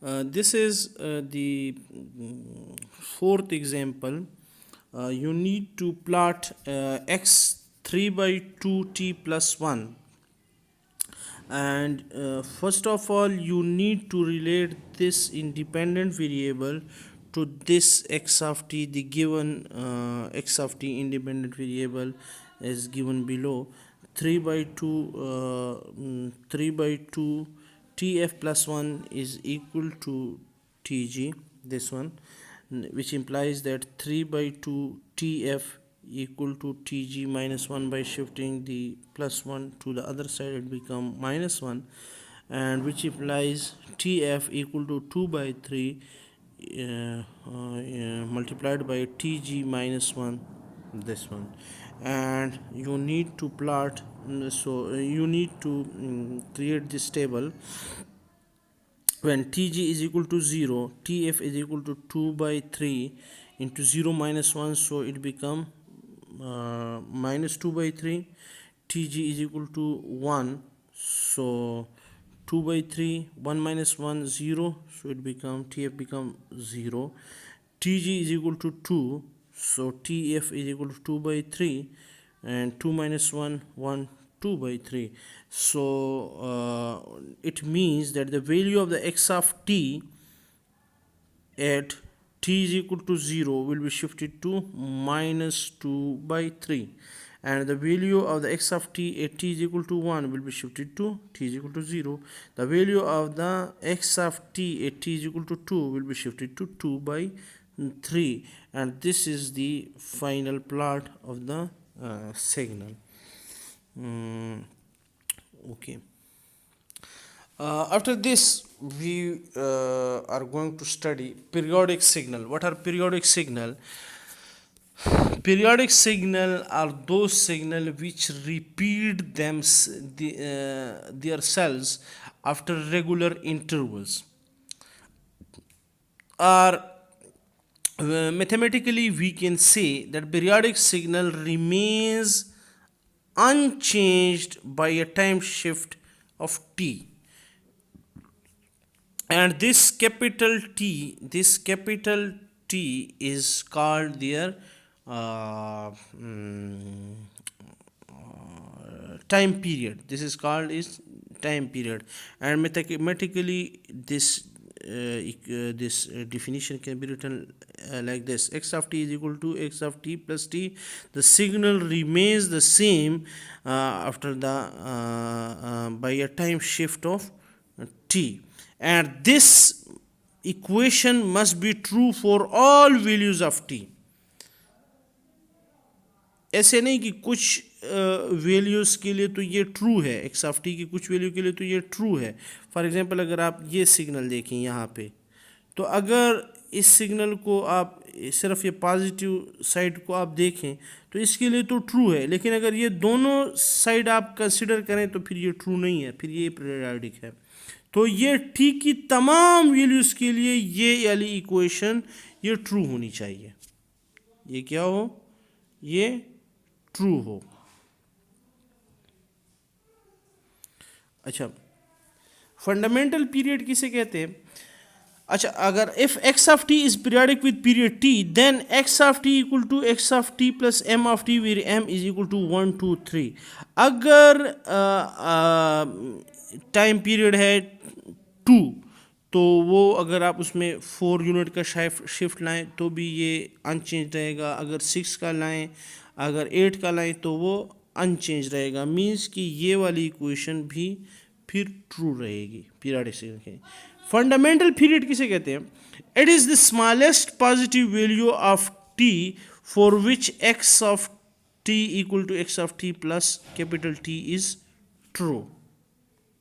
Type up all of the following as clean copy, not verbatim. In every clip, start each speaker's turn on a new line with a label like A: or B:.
A: This is the fourth example. You need to plot x 3 by 2t plus 1, and first of all you need to relate this independent variable to this x of t. The given x of t independent variable is given below. 3 by 2 3 by 2 tf plus 1 is equal to tg, this one, which implies that 3 by 2 tf equal to tg minus 1. By shifting the plus 1 to the other side, it become minus 1, and which implies tf equal to 2 by 3 multiplied by tg minus 1, this one. And you need to plot, so you need to create this table. When tg is equal to 0, tf is equal to 2 by 3 into 0 minus 1, so it become minus 2 by 3. Tg is equal to 1, so 2 by 3, 1 minus 1, 0, so it become tf become 0. Tg is equal to 2, so tf is equal to 2 by 3, and 2 minus 1, 1, 2 by 3. So it means that the value of the x of t at t is equal to 0 will be shifted to minus 2 by 3, and the value of the x of t at t is equal to 1 will be shifted to t is equal to 0. The value of the x of t at t is equal to 2 will be shifted to 2 by 3, and this is the final plot of the signal. Okay. After this, we are going to study periodic signal. What are periodic signal? Periodic signal are those signal which repeat their cells after regular intervals. Or mathematically, we can say that periodic signal remains unchanged by a time shift of t, and this capital T is called their time period. This is called is time period, and mathematically this definition can be written like this: x of t is equal to x of t plus t. The signal remains the same after the by a time shift of t, and this equation must be true for all values of t. ऐसे नहीं कि कुछ values के लिए तो ये true है, x of T की कुछ वैल्यू के लिए तो ये ट्रू है. फॉर एग्जांपल अगर आप ये सिग्नल देखें यहाँ पे, तो अगर इस सिग्नल को आप सिर्फ ये पॉजिटिव साइड को आप देखें तो इसके लिए तो ट्रू है, लेकिन अगर ये दोनों साइड आप कंसिडर करें तो फिर ये ट्रू नहीं है, फिर ये पीरियोडिक है. तो ये टी की तमाम वैल्यूज़ के लिए ये वाली इक्वेशन ये ट्रू होनी चाहिए. ये क्या हो? ये ट्रू हो. अच्छा, फंडामेंटल पीरियड किसे कहते हैं? अच्छा, अगर if x of t is periodic with period t, then x of t equal to x of t plus m of t, where m is equal to 1 2 3. अगर टाइम पीरियड है 2, तो वो अगर आप उसमें 4 यूनिट का शिफ्ट लाएं तो भी ये अनचेंज रहेगा. अगर 6 का लाएं, अगर 8 का लाएं तो वो अनचेंज रहेगा. मीन्स कि ये वाली इक्वेशन भी फिर ट्रू रहेगी पीरियोडिक सिग्नल के. फंडामेंटल पीरियड किसे कहते हैं? It is the smallest positive value of t for which x of t equal to x of t plus capital T is true.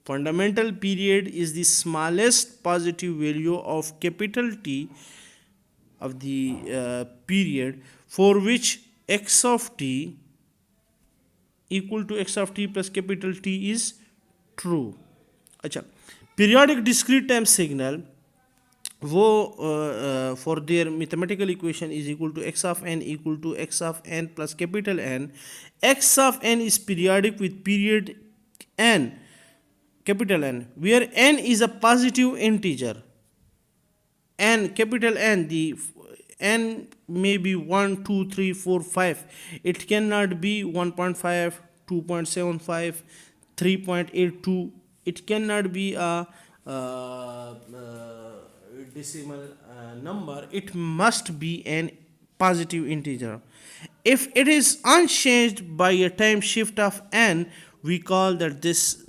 A: Fundamental period is the smallest positive value of capital T of the period for which x of t equal to x of t plus capital T is true. अच्छा, periodic discrete time signal वो for their mathematical equation is equal to x of n equal to x of n plus capital N. X of n is periodic with period n, capital N, where n is a positive integer. n, capital N, the n may be 1, 2, 3, 4, 5. It cannot be 1.5, 2.75, 3.82. It cannot be a decimal number. It must be an positive integer. If it is unchanged by a time shift of n, we call that this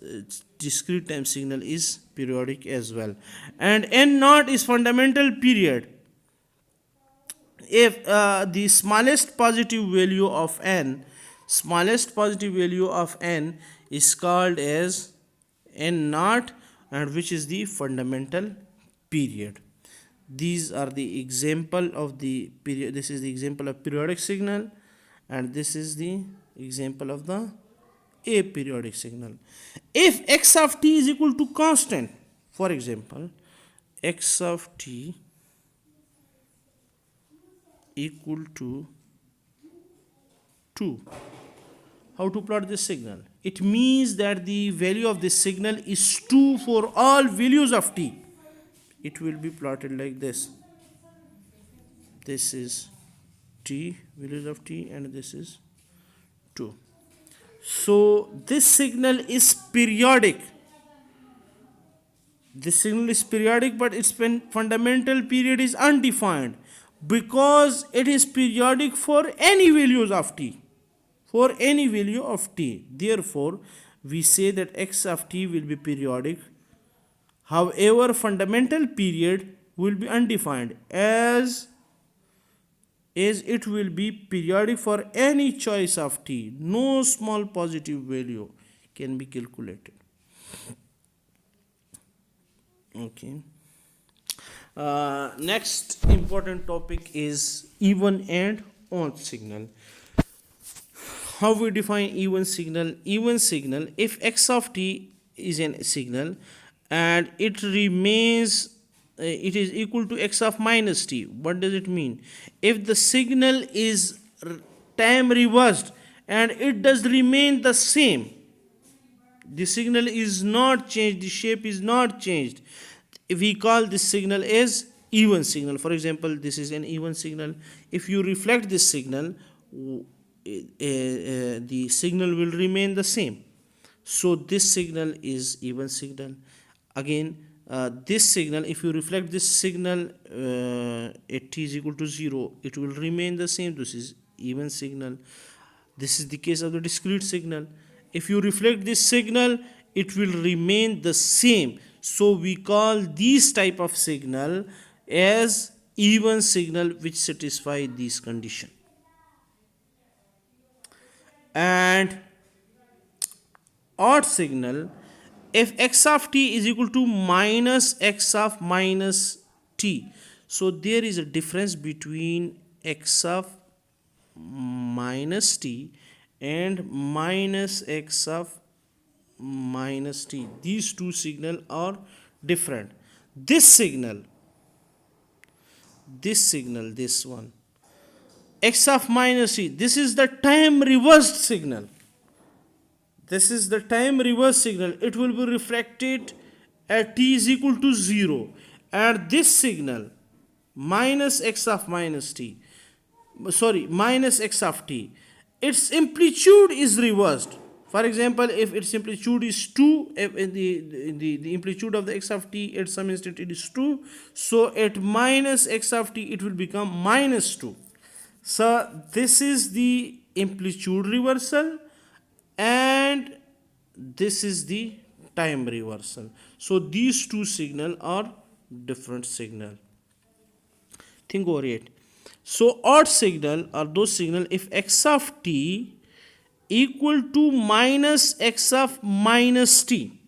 A: discrete time signal is periodic as well. And n naught is fundamental period. If the smallest positive value of n, is called as n naught, and which is the fundamental period. These are the example of the period. This is the example of periodic signal, and this is the example of the aperiodic signal. If x of t is equal to constant, for example, x of t equal to 2, how to plot this signal? It means that the value of this signal is 2 for all values of t. It will be plotted like this. This is t, values of t, and this is 2. So this signal is periodic. This signal is periodic, but its fundamental period is undefined, because it is periodic for any values of t. For any value of t. Therefore, we say that x of t will be periodic. However, fundamental period will be undefined, as it will be periodic for any choice of t. No small positive value can be calculated. Okay. Next important topic is even and odd signal. How we define even signal? Even signal, if x of t is a signal and it remains, it is equal to x of minus t. What does it mean? If the signal is time reversed and it does remain the same, the signal is not changed, the shape is not changed, we call this signal as even signal. For example, this is an even signal. If you reflect this signal, the signal will remain the same. So this signal is even signal. Again, this signal, if you reflect this signal at t is equal to 0, it will remain the same. This is even signal. This is the case of the discrete signal. If you reflect this signal, it will remain the same. So we call these type of signal as even signal, which satisfy these condition. And odd signal, if x of t is equal to minus x of minus t, so there is a difference between x of minus t and minus x of minus t. These two signal are different. This signal, this one, x of minus t, this is the time reversed signal. This is the time reverse signal. It will be reflected at t is equal to 0. And this signal, minus x of minus t, minus x of t, its amplitude is reversed. For example, if its amplitude is 2, if the amplitude of the x of t at some instant it is 2, so at minus x of t it will become minus 2. So this is the amplitude reversal, and this is the time reversal. So these two signal are different signal. Think over it. So odd signal are those signal if x of t equal to minus x of minus t,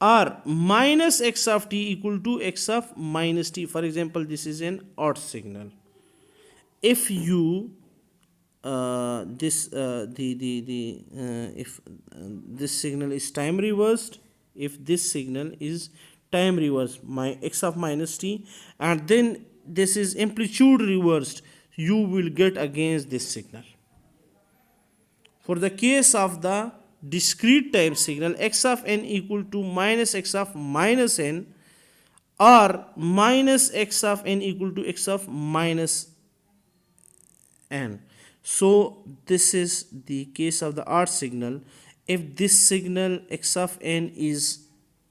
A: or minus x of t equal to x of minus t. For example, this is an odd signal. If you if this signal is time reversed, if this signal is time reversed, my x of minus t, and then this is amplitude reversed, you will get against this signal. For the case of the discrete time signal, x of n equal to minus x of minus n, or minus x of n equal to x of minus n. So this is the case of the odd signal. If this signal x of n is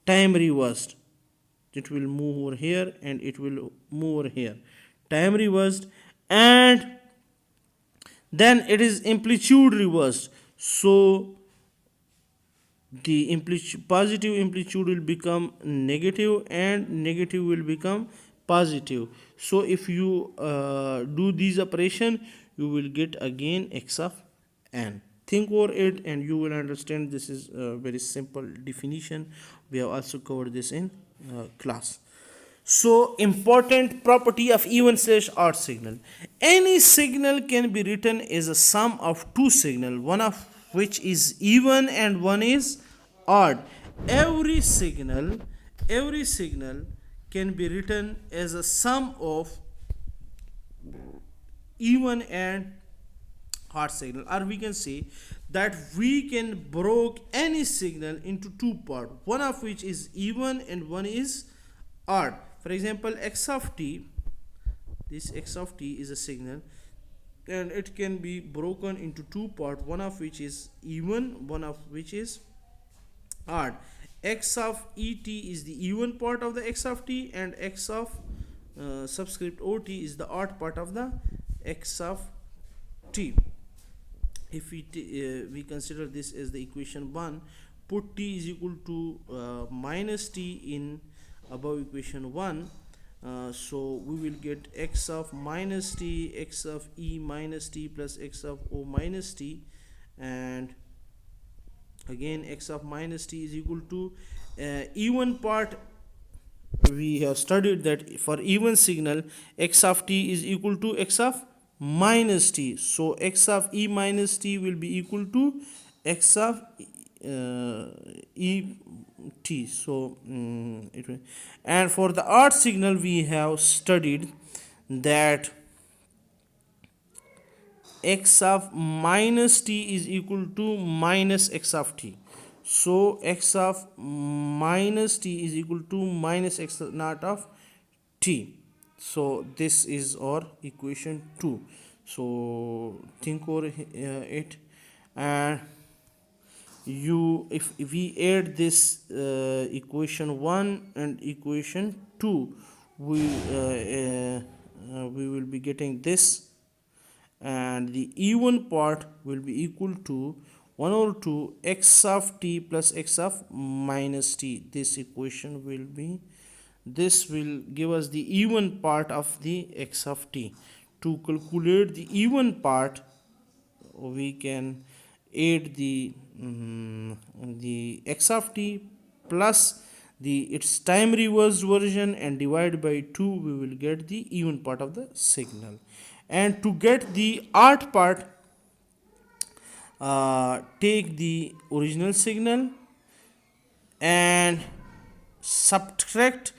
A: time reversed, it will move over here and it will move over here, time reversed, and then it is amplitude reversed. So the positive amplitude will become negative and negative will become positive. So if you do these operation, you will get again x of n. Think over it and you will understand. This is a very simple definition. We have also covered this in class. So important property of even slash odd signal. Any signal can be written as a sum of two signal, one of which is even and one is odd. Every signal can be written as a sum of even and odd signal, or we can say that we can break any signal into two parts, one of which is even and one is odd. For example, x of t, this x of t is a signal and it can be broken into two parts, one of which is even, one of which is odd. X of et is the even part of the x of t, and x of subscript ot is the odd part of the x of t. If we consider this as the equation 1, put t is equal to minus t in above equation 1, so we will get x of minus t, x of e minus t plus x of o minus t, and again x of minus t is equal to even part. We have studied that for even signal x of t is equal to x of minus t, so x of e minus t will be equal to x of e t. So and for the odd signal we have studied that x of minus t is equal to minus x of t. So x of minus t is equal to minus x naught of t. So this is our equation 2. So think over it, and if we add this equation 1 and equation 2, we will be getting this, and the even part will be equal to 1 over 2 x of t plus x of minus t. This equation will be, this will give us the even part of the x of t. To calculate the even part, we can add the x of t plus its time reversed version and divide by 2, we will get the even part of the signal. And to get the odd part, take the original signal and subtract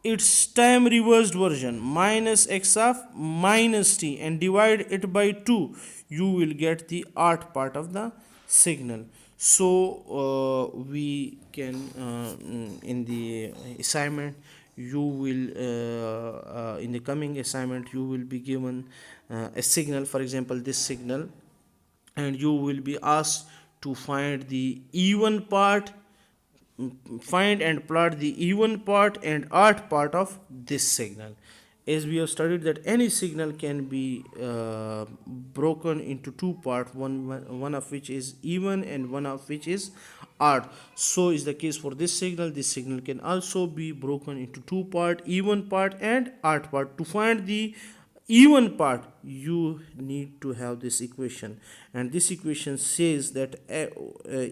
A: its time reversed version minus x of minus t and divide it by 2, you will get the odd part of the signal. So we can in the assignment, you will in the coming assignment you will be given a signal, for example this signal, and you will be asked to find the even part, find and plot the even part and odd part of this signal. As we have studied that any signal can be broken into two parts, one of which is even and one of which is odd. So is the case for this signal. This signal can also be broken into two parts, even part and odd part. To find the even part, you need to have this equation, and this equation says that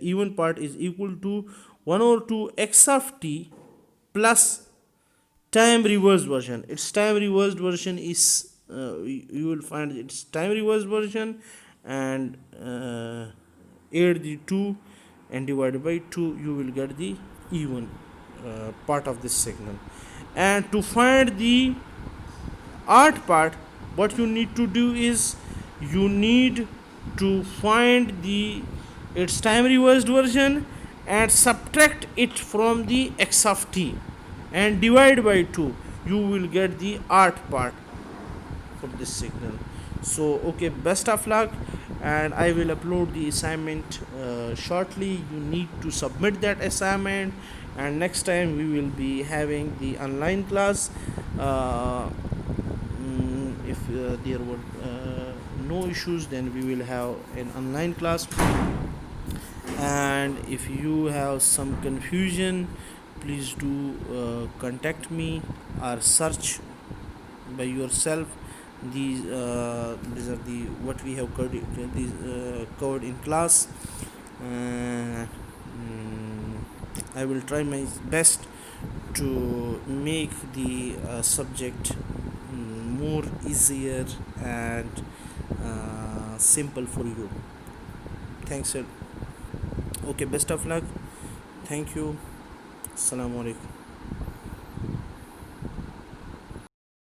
A: even part is equal to 1 over 2 x of t plus time reversed version. Its time reversed version is you will find its time reversed version and add the 2 and divide by 2, you will get the even part of this signal. And to find the odd part, what you need to do is you need to find its time reversed version and subtract it from the x of t. and divide by 2, you will get the art part for this signal. So okay, best of luck, and I will upload the assignment shortly. You need to submit that assignment, and next time we will be having the online class. If there were no issues, then we will have an online class. And if you have some confusion, please do contact me or search by yourself. These are the what we have covered in class. uh, I will try my best to make the subject more easier and simple for you. Thanks sir. Okay, best of luck. Thank you. Assalamu alaikum.